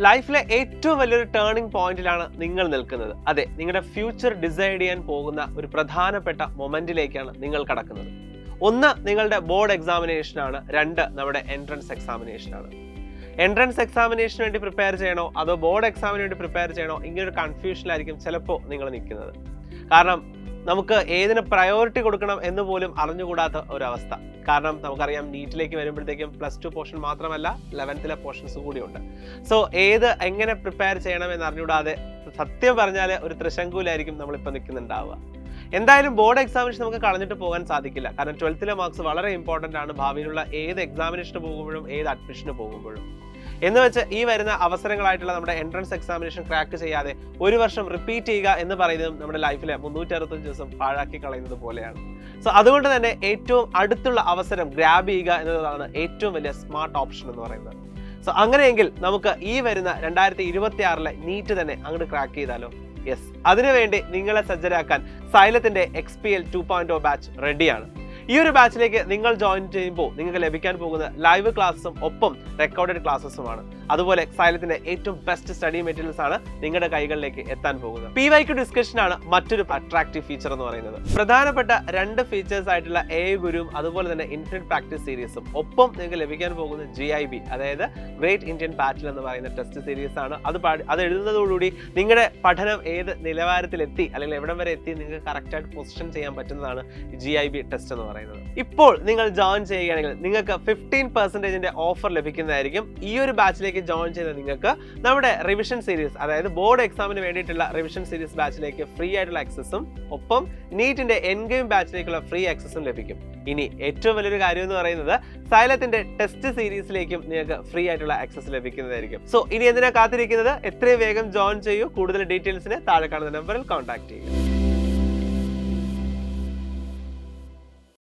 ലൈഫിലെ ഏറ്റവും വലിയൊരു ടേണിംഗ് പോയിന്റിലാണ് നിങ്ങൾ നിൽക്കുന്നത്. അതെ, നിങ്ങളുടെ ഫ്യൂച്ചർ ഡിസൈഡ് ചെയ്യാൻ പോകുന്ന ഒരു പ്രധാനപ്പെട്ട മൊമെന്റിലേക്കാണ് നിങ്ങൾ കടക്കുന്നത്. ഒന്ന് നിങ്ങളുടെ ബോർഡ് എക്സാമിനേഷൻ ആണ്, രണ്ട് നമ്മുടെ എൻട്രൻസ് എക്സാമിനേഷൻ ആണ്. എൻട്രൻസ് എക്സാമിനേഷന് വേണ്ടി പ്രിപ്പയർ ചെയ്യണോ അതോ ബോർഡ് എക്സാമിന് വേണ്ടി പ്രിപ്പയർ ചെയ്യണോ, ഇങ്ങനൊരു കൺഫ്യൂഷനിലായിരിക്കും ചിലപ്പോൾ നിങ്ങൾ നിൽക്കുന്നത്. കാരണം നമുക്ക് ഏതിന് പ്രയോറിറ്റി കൊടുക്കണം എന്ന് പോലും അറിഞ്ഞുകൂടാത്ത ഒരവസ്ഥ. കാരണം നമുക്കറിയാം, നീറ്റിലേക്ക് വരുമ്പോഴത്തേക്കും +2 പോർഷൻ മാത്രമല്ല 11th പോർഷൻസ് കൂടിയുണ്ട്. സോ എങ്ങനെ പ്രിപ്പയർ ചെയ്യണമെന്ന് അറിഞ്ഞുകൂടാതെ സത്യം പറഞ്ഞാൽ ഒരു ത്രിശങ്കൂലായിരിക്കും നമ്മളിപ്പോൾ നിൽക്കുന്നുണ്ടാവുക. എന്തായാലും ബോർഡ് എക്സാമിനേഷൻ നമുക്ക് കളഞ്ഞിട്ട് പോകാൻ സാധിക്കില്ല. കാരണം 12th മാർക്സ് വളരെ ഇമ്പോർട്ടൻ്റ് ആണ് ഭാവിയിലുള്ള ഏത് എക്സാമിനേഷന് പോകുമ്പോഴും ഏത് അഡ്മിഷന് പോകുമ്പോഴും. എന്ന് വെച്ച് ഈ വരുന്ന അവസരങ്ങളായിട്ടുള്ള നമ്മുടെ എൻട്രൻസ് എക്സാമിനേഷൻ ക്രാക്ക് ചെയ്യാതെ ഒരു വർഷം റിപ്പീറ്റ് ചെയ്യുക എന്ന് പറയുന്നതും നമ്മുടെ ലൈഫിലെ 365 ദിവസം പാഴാക്കി കളയുന്നത് പോലെയാണ്. സോ അതുകൊണ്ട് തന്നെ ഏറ്റവും അടുത്തുള്ള അവസരം ഗ്രാബ് ചെയ്യുക എന്നതാണ് ഏറ്റവും വലിയ സ്മാർട്ട് ഓപ്ഷൻ എന്ന് പറയുന്നത്. സോ അങ്ങനെയെങ്കിൽ നമുക്ക് ഈ വരുന്ന 2026 നീറ്റ് തന്നെ അങ്ങോട്ട് ക്രാക്ക് ചെയ്താലോ? യെസ്, അതിനുവേണ്ടി നിങ്ങളെ സജ്ജരാക്കാൻ സൈലത്തിന്റെ XPL 2.0 ബാച്ച് റെഡിയാണ്. ഈ ഒരു ബാച്ചിലേക്ക് നിങ്ങൾ ജോയിൻ ചെയ്യുമ്പോൾ നിങ്ങൾക്ക് ലഭിക്കാൻ പോകുന്ന ലൈവ് ക്ലാസ്സും ഒപ്പം റെക്കോർഡഡ് ക്ലാസ്സസുമാണ്. അതുപോലെ സൈലത്തിന്റെ ഏറ്റവും ബെസ്റ്റ് സ്റ്റഡി മെറ്റീരിയൽസ് ആണ് നിങ്ങളുടെ കൈകളിലേക്ക് എത്താൻ പോകുന്നത്. PYQ ഡിസ്കഷൻ ആണ് മറ്റൊരു അട്രാക്റ്റീവ് ഫീച്ചർ എന്ന് പറയുന്നത്. പ്രധാനപ്പെട്ട 2 ഫീച്ചേഴ്സ് ആയിട്ടുള്ള AI ഗുരുവും അതുപോലെ തന്നെ ഇൻഫിനിറ്റ് പ്രാക്ടീസ് സീരീസും ഒപ്പം നിങ്ങൾക്ക് ലഭിക്കാൻ പോകുന്ന GIB, അതായത് ഗ്രേറ്റ് ഇന്ത്യൻ ബാറ്റിൽ എന്ന് പറയുന്ന ടെസ്റ്റ് സീരീസ് ആണ്. അത് എഴുതുന്നതോടുകൂടി നിങ്ങളുടെ പഠനം ഏത് നിലവാരത്തിലെത്തി അല്ലെങ്കിൽ എവിടം വരെ എത്തി നിങ്ങൾക്ക് കറക്റ്റായിട്ട് പൊസിഷൻ ചെയ്യാൻ പറ്റുന്നതാണ് GIB ടെസ്റ്റ് എന്ന് പറയുന്നത്. ഇപ്പോൾ നിങ്ങൾ ജോയിൻ ചെയ്യുകയാണെങ്കിൽ നിങ്ങൾക്ക് 15% ഓഫർ ലഭിക്കുന്നതായിരിക്കും. ഈ ഒരു ബാച്ചിലേക്ക് ജോയിൻ ചെയ്ത നിങ്ങൾക്ക് നമ്മുടെ റിവിഷൻ സീരീസ്, അതായത് ബോർഡ് എക്സാമിന് വേണ്ടിയിട്ടുള്ള റിവിഷൻ സീരീസ് ബാച്ചിലേക്ക് ഫ്രീ ആയിട്ടുള്ള ആക്സസും ഒപ്പം നീറ്റിന്റെ എൻഡ് ഗെയിം ബാച്ചിലേക്കുള്ള ഫ്രീ ആക്സസും ലഭിക്കും. ഇനി ഏറ്റവും വലിയൊരു കാര്യം എന്ന് പറയുന്നത് സൈലത്തിന്റെ ടെസ്റ്റ് സീരീസിലേക്കും നിങ്ങൾക്ക് ഫ്രീ ആയിട്ടുള്ള ആക്സസ് ലഭിക്കുന്നതായിരിക്കും. സോ ഇനി എന്തിനാ കാത്തിരിക്കുന്നത്? എത്രയും വേഗം ജോയിൻ ചെയ്യൂ. കൂടുതൽ ഡീറ്റെയിൽസിന് താഴെ കാണുന്ന നമ്പറിൽ കോൺടാക്ട് ചെയ്യുക.